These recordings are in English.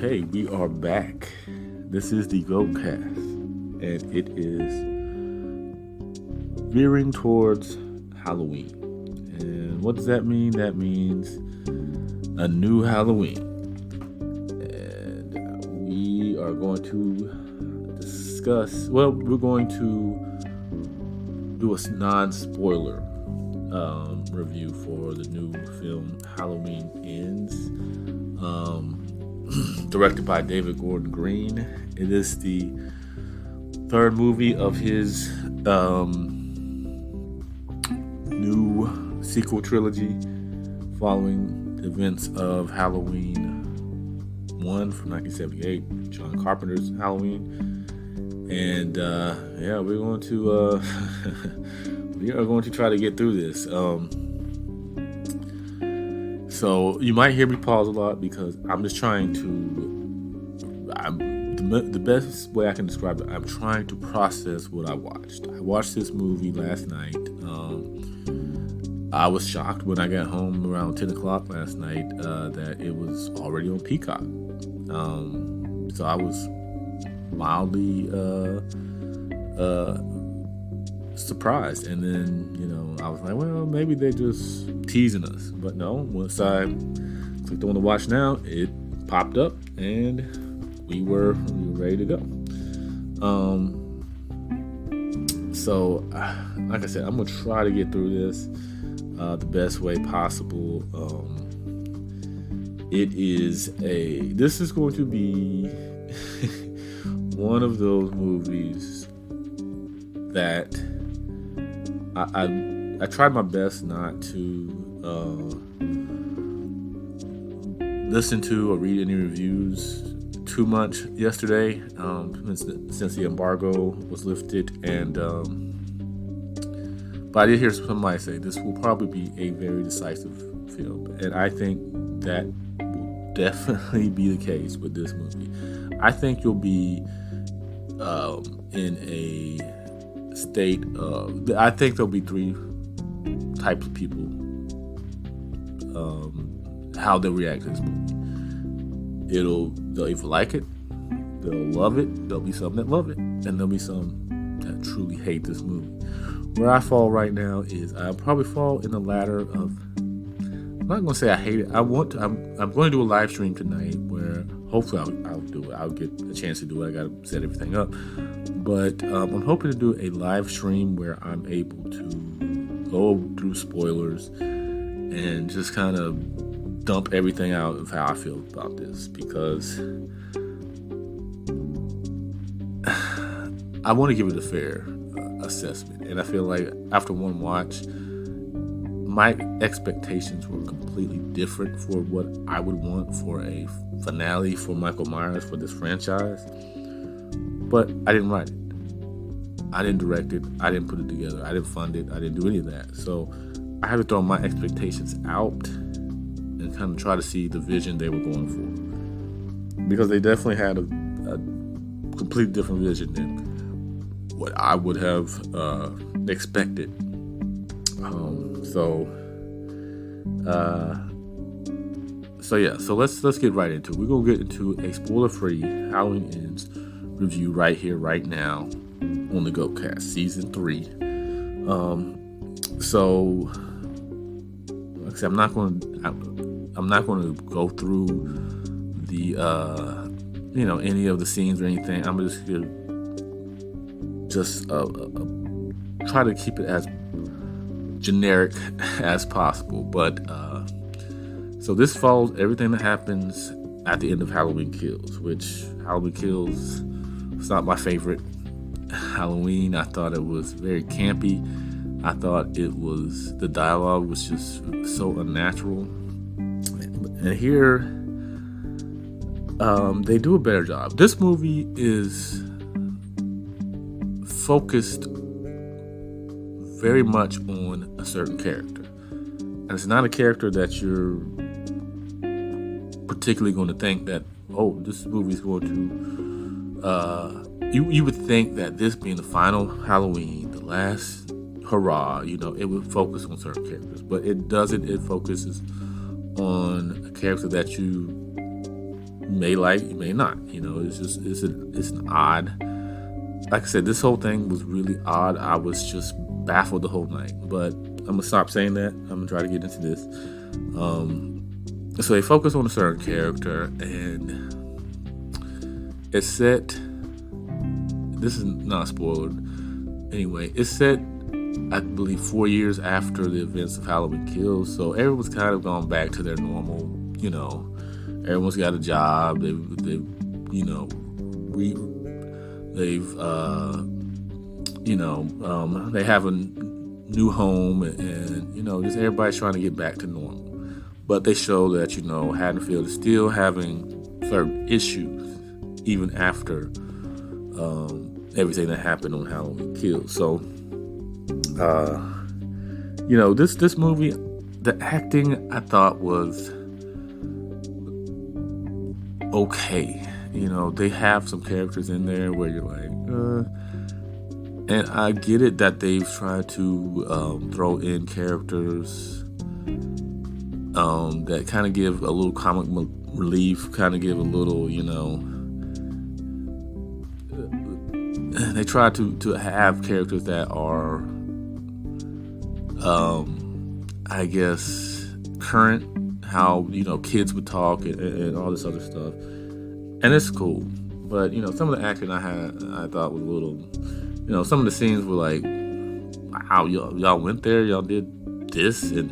Okay, we are back. This is the GOATcast, and it is veering towards Halloween. And what does that mean? That means a new Halloween. And we are going to discuss, we're going to do a non-spoiler review for the new film Halloween Ends. Directed by David Gordon Green. It is the third movie of his new sequel trilogy following the events of Halloween 1 from 1978, John Carpenter's Halloween. And we're going to we are going to try to get through this. So you might hear me pause a lot because I'm just trying to. The best way I can describe it, I'm trying to process what I watched. I watched this movie last night. I was shocked when I got home around 10 o'clock last night that it was already on Peacock. So I was mildly surprised, and then I was like, well, maybe they're just teasing us. But no, once I clicked on the watch now, it popped up and we were ready to go. So like I said, I'm gonna try to get through this the best way possible. This is going to be one of those movies that I tried my best not to listen to or read any reviews too much yesterday, since the embargo was lifted, and but I did hear somebody say this will probably be a very decisive film, and I think that will definitely be the case with this movie. I think you'll be in a state of, I think there'll be three types of people, how they'll react to this movie. They'll either like it, they'll love it, there'll be some that love it, and there'll be some that truly hate this movie. Where I fall right now is I'll probably fall in the latter of, I'm not going to say I hate it. I'm going to do a live stream tonight where hopefully I'll do it. I'll get a chance to do it. I got to set everything up. But I'm hoping to do a live stream where I'm able to go through spoilers and just kind of dump everything out of how I feel about this, because I want to give it a fair assessment. And I feel like after one watch, my expectations were completely different for what I would want for a finale for Michael Myers for this franchise. But I didn't write it. I didn't direct it. I didn't put it together. I didn't fund it. I didn't do any of that. So I had to throw my expectations out and kind of try to see the vision they were going for. Because they definitely had a completely different vision than what I would have expected. So let's get right into it. We're gonna get into a spoiler-free Halloween Ends review right here, right now, on the GOATcast Season 3. So like I said, I'm not going to go through the any of the scenes or anything. I'm just going to try to keep it as generic as possible. But so this follows everything that happens at the end of Halloween Kills, which Halloween Kills was not my favorite Halloween. I thought it was very campy. I thought the dialogue was just so unnatural. And here, they do a better job. This movie is focused very much on a certain character. And it's not a character that you're particularly going to think that, oh, this movie is going to, you would think that this being the final Halloween, the last hurrah, it would focus on certain characters, but it doesn't. It focuses on a character that you may like, you may not. It's an odd. Like I said, this whole thing was really odd. I was just baffled the whole night. But I'm gonna stop saying that. I'm gonna try to get into this. So they focus on a certain character, and it's set. This is not spoiled. Anyway, it's set, I believe, 4 years after the events of Halloween Kills. So everyone's kind of gone back to their normal. Everyone's got a job. They've they have a new home, and just everybody's trying to get back to normal. But they show that Haddonfield is still having certain issues even after everything that happened on Halloween Kills. So this movie, the acting I thought was okay. They have some characters in there where you're like, and I get it that they've tried to throw in characters that kind of give a little comic relief, kind of give a little, they try to have characters that are, I guess, current, how, kids would talk and all this other stuff. And it's cool. But, some of the acting I thought was a little, some of the scenes were like, wow, y'all went there, y'all did this, the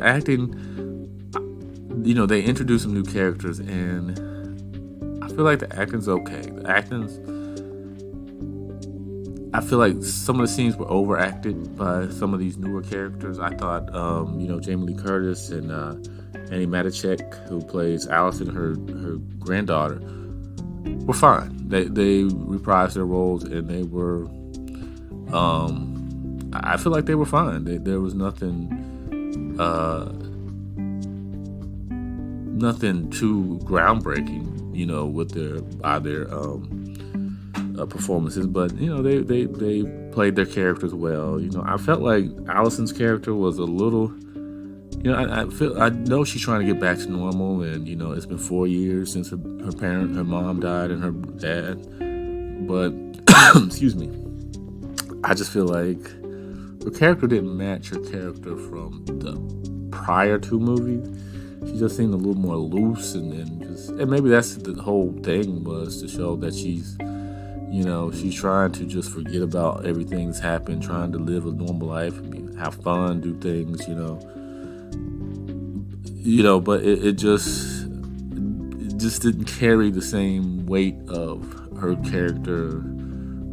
acting, they introduced some new characters, and I feel like the acting's okay. I feel like some of the scenes were overacted by some of these newer characters. I thought, Jamie Lee Curtis and Annie Matichak, who plays Allison, her granddaughter, were fine. They reprised their roles, and they were, I feel like they were fine. There was nothing too groundbreaking, with their performances, but they played their characters well. I felt like Allison's character was a little, I know she's trying to get back to normal, and it's been 4 years since her mom died and her dad, but excuse me, I just feel like her character didn't match her character from the prior two movies. She just seemed a little more loose, and maybe that's the whole thing, was to show that she's trying to just forget about everything that's happened, trying to live a normal life, have fun, do things, but it just didn't carry the same weight of her character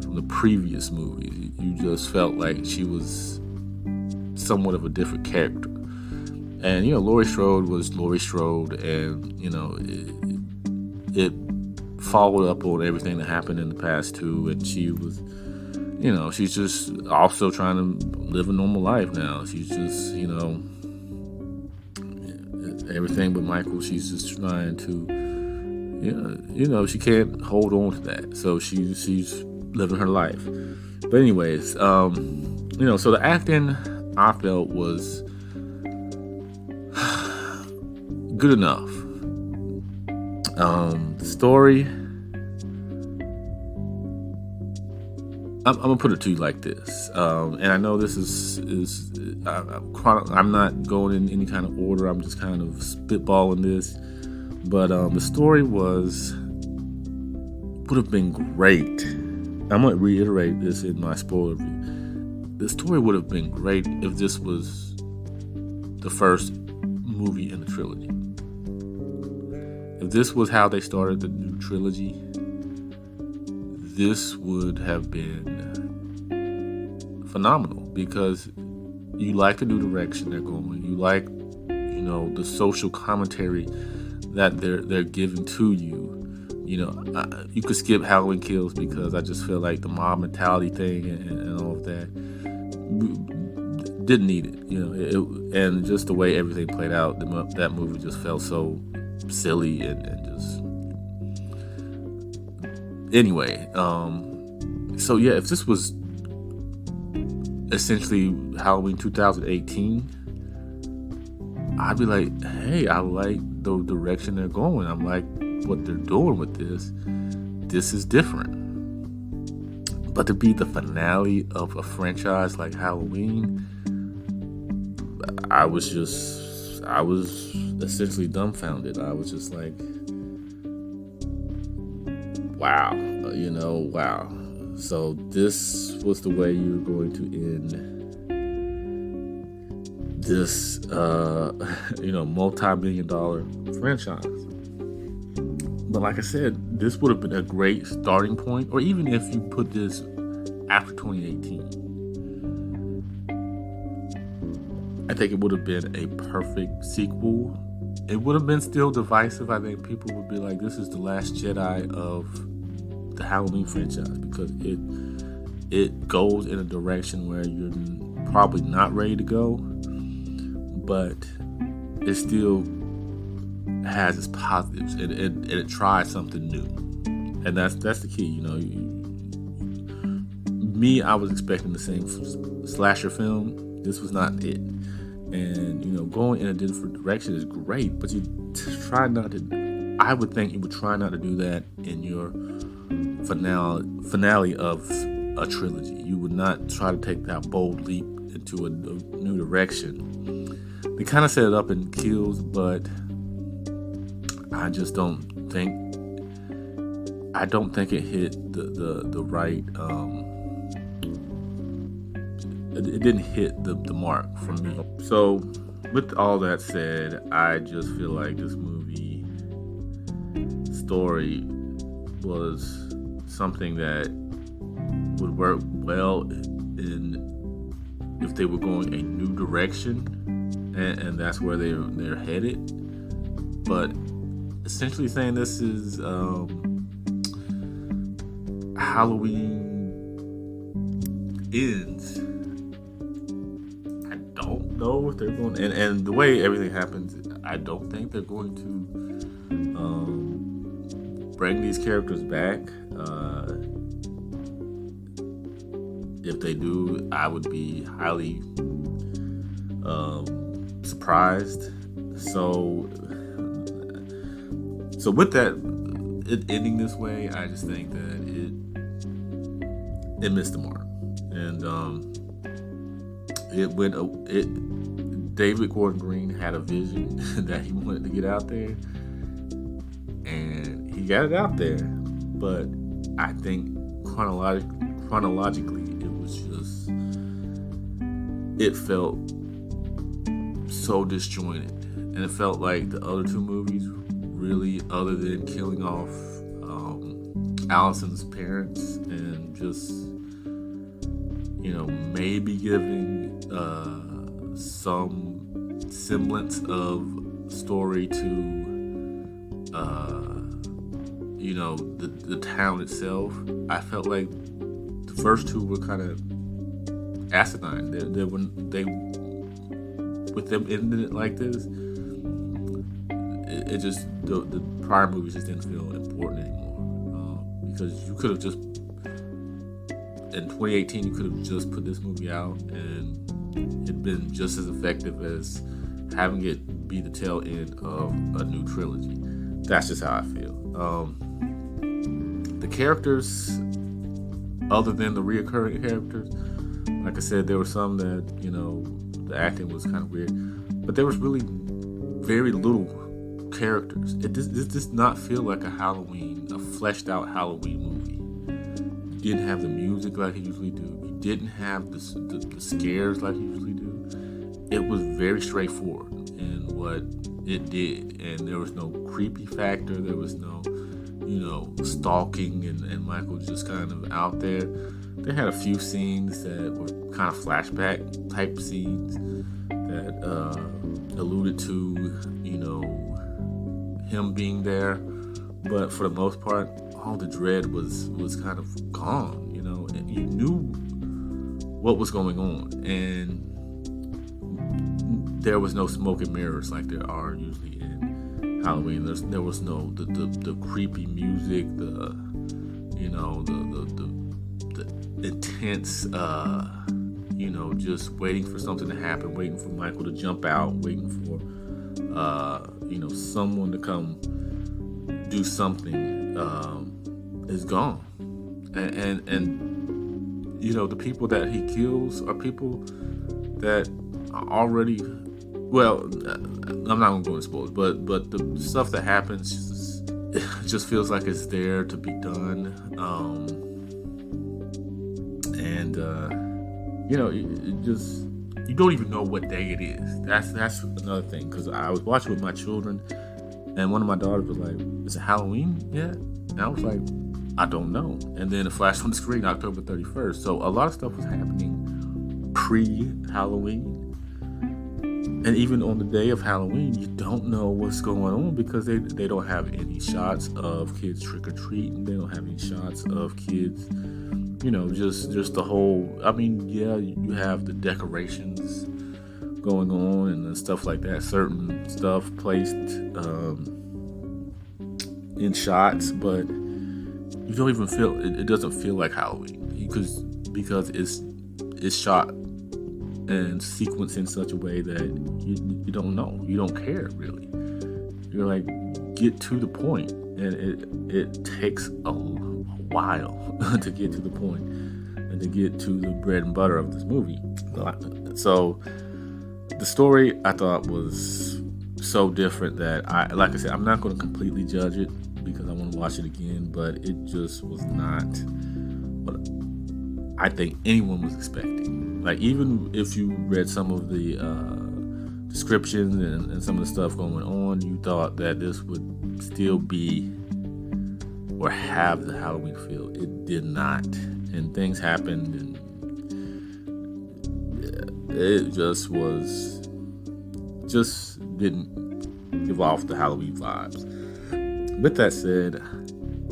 from the previous movie. You just felt like she was somewhat of a different character. And, Laurie Strode was Laurie Strode, and, it followed up on everything that happened in the past too, and she was, she's just also trying to live a normal life now. She's just, everything but Michael. She's just trying to, she can't hold on to that, so she's living her life. But anyways, so the acting I felt was good enough. The story, I'm gonna put it to you like this, and I know this is I'm not going in any kind of order. I'm just kind of spitballing this, but the story would have been great. I'm gonna reiterate this in my spoiler review. The story would have been great if this was the first movie in the trilogy. If this was how they started the new trilogy, this would have been phenomenal, because you like the new direction they're going. You like, the social commentary that they're giving to you. You could skip Halloween Kills, because I just feel like the mob mentality thing and all of that didn't need it. And just the way everything played out, that movie just felt so silly and just. Anyway, so yeah, if this was essentially Halloween 2018, I'd be like, hey, I like the direction they're going. I like what they're doing with this. This is different. But to be the finale of a franchise like Halloween, I was essentially dumbfounded. I was just like, wow, wow. So this was the way you're going to end this, multi-million-dollar franchise. But like I said, this would have been a great starting point, or even if you put this after 2018, I think it would have been a perfect sequel. It would have been still divisive. I think people would be like, this is the last Jedi of the Halloween franchise, because it goes in a direction where you're probably not ready to go, but it still has its positives, and it tries something new, and that's the key. Me, I was expecting the same slasher film. This was not it, and going in a different direction is great, but you try not to. I would think you would try not to do that in your finale of a trilogy. You would not try to take that bold leap into a new direction. They kind of set it up in Kills, but I just don't think it hit the right. It didn't hit the mark for me. So with all that said, I just feel like this movie story was something that would work well in if they were going a new direction, and that's where they're headed. But essentially saying this is Halloween ends. I don't know if they're going, and the way everything happens, I don't think they're going to bring these characters back. If they do, I would be highly surprised. So with that, it ending this way, I just think that it missed the mark, and David Gordon Green had a vision that he wanted to get out there, and he got it out there. But I think chronologically, it felt so disjointed, and it felt like the other two movies, really, other than killing off Allison's parents and just maybe giving some semblance of story to the town itself, I felt like the first two were kind of asinine. They with them ending it like this, it just the prior movies just didn't feel important anymore, because you could have just in 2018 you could have just put this movie out and it'd been just as effective as having it be the tail end of a new trilogy. That's just how I feel. The characters, other than the reoccurring characters, like I said, there were some that the acting was kind of weird, but there was really very little characters. This does not feel like a fleshed out Halloween movie. You didn't have the music like you usually do. You didn't have the scares like you usually do. It was very straightforward in what it did, and there was no creepy factor. There was no stalking and Michael just kind of out there. They had a few scenes that were kind of flashback type scenes that alluded to him being there, but for the most part, all the dread was kind of gone. And you knew what was going on, and there was no smoke and mirrors like there are usually in Halloween. There was no the creepy music, the intense, just waiting for something to happen, waiting for Michael to jump out, waiting for someone to come do something is gone, and the people that he kills are people that are already. Well, I'm not gonna go into spoilers, but the stuff that happens just feels like it's there to be done, it just. You don't even know what day it is. That's another thing, because I was watching with my children, and one of my daughters was like, "Is it Halloween yet?" And I was like, "I don't know." And then it flashed on the screen, October 31st. So a lot of stuff was happening pre-Halloween, and even on the day of Halloween, you don't know what's going on, because they don't have any shots of kids trick or treating. They don't have any shots of kids. Just the whole. I mean, yeah, you have the decorations going on and stuff like that. Certain stuff placed in shots, but you don't even feel. It doesn't feel like Halloween because it's shot and sequenced in such a way that you don't know. You don't care really. You're like, get to the point, and it takes a while to get to the point and to get to the bread and butter of this movie. So the story I thought was so different that like I said, I'm not going to completely judge it because I want to watch it again, but it just was not what I think anyone was expecting. Like, even if you read some of the descriptions and some of the stuff going on, you thought that this would still be or have the Halloween feel. It did not, and things happened, and it just didn't give off the Halloween vibes. With that said,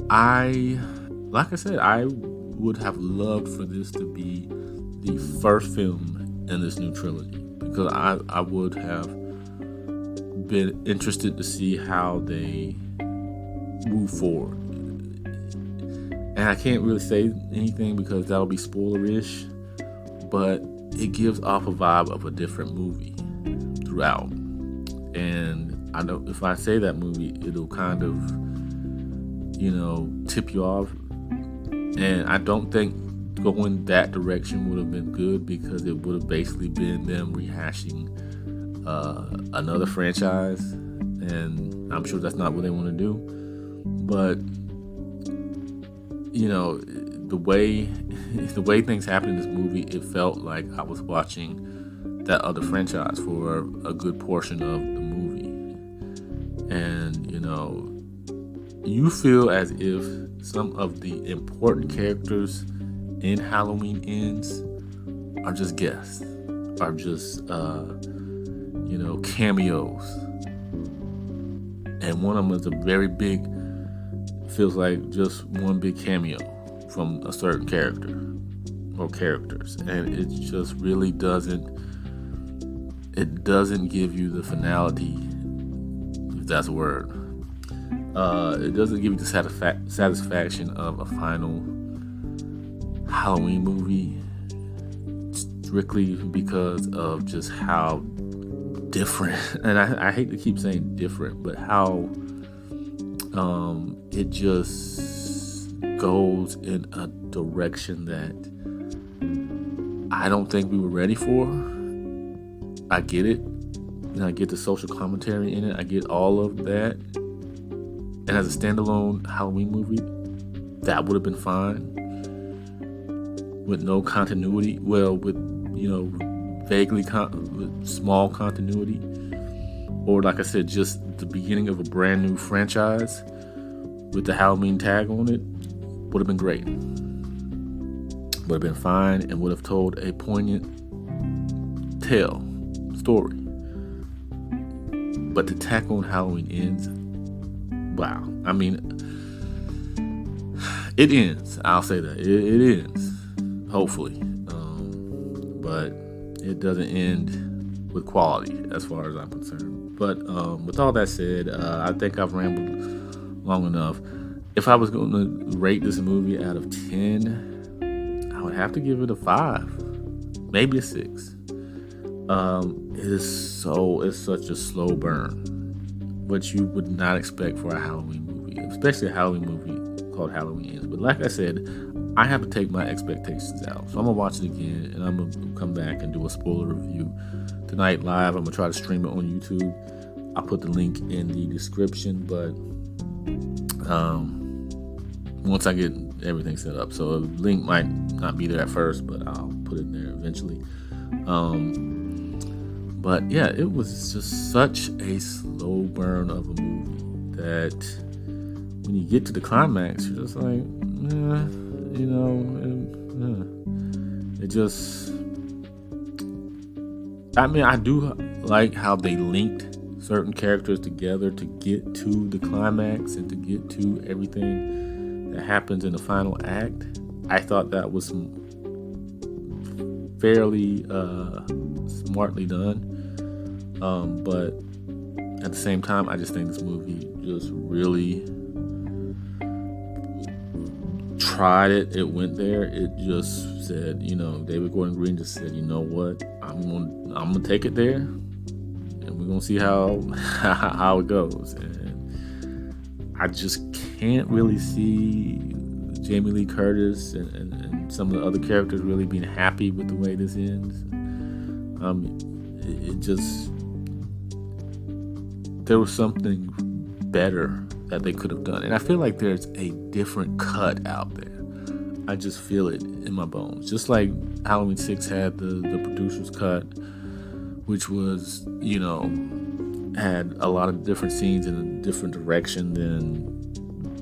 I would have loved for this to be the first film in this new trilogy, because I would have been interested to see how they move forward. And I can't really say anything because that'll be spoilerish, but it gives off a vibe of a different movie throughout. And I know if I say that movie, it'll kind of, tip you off. And I don't think going that direction would have been good, because it would have basically been them rehashing another franchise. And I'm sure that's not what they want to do. But the way things happened in this movie, it felt like I was watching that other franchise for a good portion of the movie. And you feel as if some of the important characters in Halloween Ends are just guests, are just cameos, and one of them is a very big, feels like just one big cameo from a certain character or characters, and it just really doesn't give you the finality, if that's a word. It doesn't give you the satisfaction of a final Halloween movie, strictly because of just how different, and I hate to keep saying different, but how it just goes in a direction that I don't think we were ready for. I get it, and I get the social commentary in it. I get all of that. And as a standalone Halloween movie, that would have been fine. With no continuity. Well, with, vaguely with small continuity. Or like I said, just the beginning of a brand new franchise with the Halloween tag on it would have been great. Would have been fine and would have told a poignant story. But to tack on Halloween Ends, wow. I mean, it ends. I'll say that. It ends, hopefully. But it doesn't end with quality as far as I'm concerned. But with all that said, I think I've rambled long enough. If I was going to rate this movie out of 10, I would have to give it a 5, maybe a 6. It's such a slow burn. what you would not expect for a Halloween movie, especially a Halloween movie called Halloween Ends. But like I said, I have to take my expectations out. So I'm going to watch it again, and I'm going to come back and do a spoiler review tonight live. I'm going to try to stream it on YouTube. I'll put the link in the description, but once I get everything set up. So the link might not be there at first, but I'll put it there eventually. But yeah, it was just such a slow burn of a movie that when you get to the climax, you're just like, it just, I mean, I do like how they linked certain characters together to get to the climax and to get to everything that happens in the final act. I thought that was fairly smartly done. But at the same time, I just think this movie just really tried it. It went there. It just said, David Gordon Green just said, you know what, I'm gonna take it there, and we're gonna see how it goes. And I just can't really see Jamie Lee Curtis and some of the other characters really being happy with the way this ends. It just, there was something better that they could have done. And I feel like there's a different cut out there. I just feel it in my bones. Just like Halloween 6 had the producer's cut, which was, had a lot of different scenes in a different direction than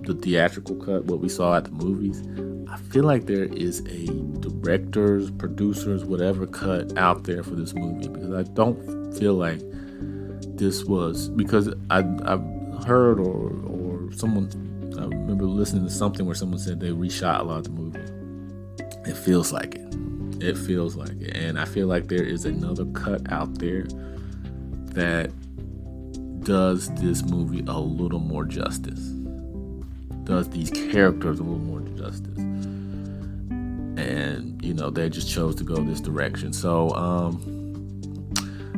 the theatrical cut, what we saw at the movies. I feel like there is a director's, producer's, whatever cut out there for this movie, because I don't feel like this was, because I've heard or someone, I remember listening to something where someone said they reshot a lot of the movie. It feels like it. It feels like it. And I feel like there is another cut out there that does this movie a little more justice. Does these characters a little more justice. And, they just chose to go this direction. So,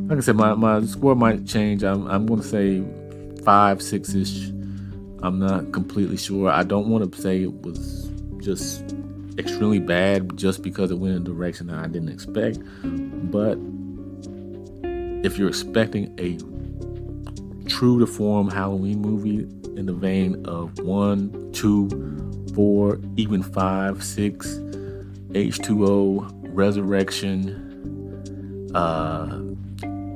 like I said, my score might change. I'm going to say 5, 6-ish. I'm not completely sure. I don't want to say it was just extremely bad just because it went in a direction that I didn't expect. But if you're expecting a true to form Halloween movie in the vein of 1, 2, 4, even 5, 6, H2O, Resurrection,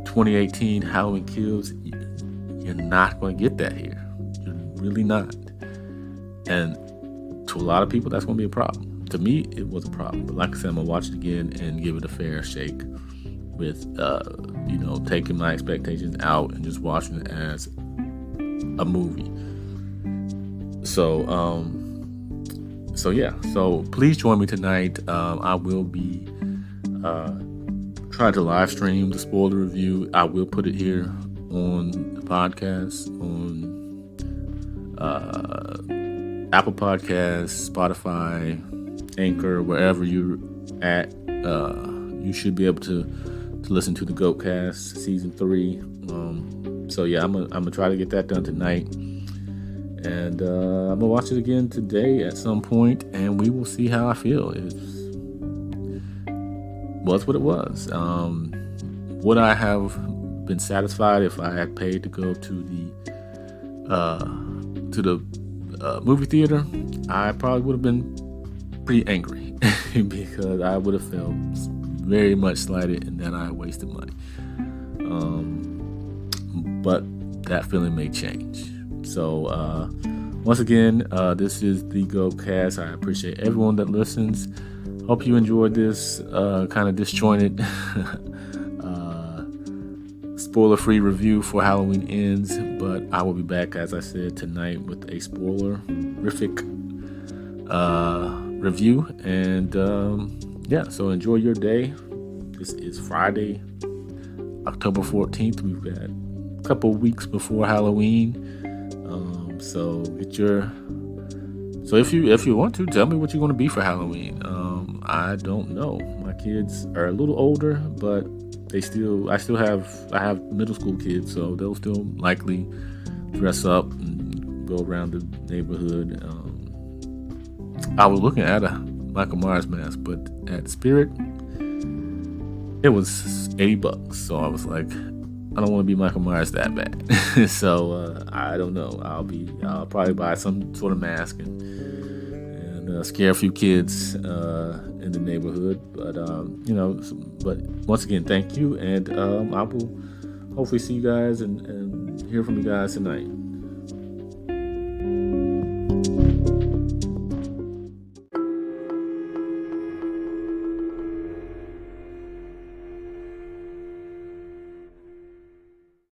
2018 Halloween Kills, you're not going to get that here. You're really not. And to a lot of people, that's going to be a problem. To me, it was a problem. But like I said, I'm going to watch it again and give it a fair shake with, taking my expectations out and just watching it as a movie. So yeah. So please join me tonight. I will be trying to live stream the spoiler review. I will put it here on the podcast on Apple Podcasts, Spotify, Anchor, wherever you're at. You should be able to listen to the GOATcast season 3. So yeah, I'm gonna try to get that done tonight. And I'm gonna watch it again today at some point, and we will see how I feel. It was what it was. Would I have been satisfied if I had paid to go to the movie theater? I probably would have been pretty angry because I would have felt very much slighted and that I wasted money. But that feeling may change. So once again, this is the GOATcast. I appreciate everyone that listens. Hope you enjoyed this kind of disjointed spoiler-free review for Halloween Ends. But I will be back, as I said, tonight with a spoilerific review. And so enjoy your day. This is Friday, October 14th. We've got a couple weeks before Halloween. So if you want to, tell me what you're going to be for Halloween. I don't know. My kids are a little older, but I have middle school kids, so they'll still likely dress up and go around the neighborhood. I was looking at a Michael Myers mask, but at Spirit, it was $80. So I was like, I don't want to be Michael Myers that bad. So I don't know. I'll probably buy some sort of mask and scare a few kids in the neighborhood. But but once again, thank you, and I will hopefully see you guys and hear from you guys tonight.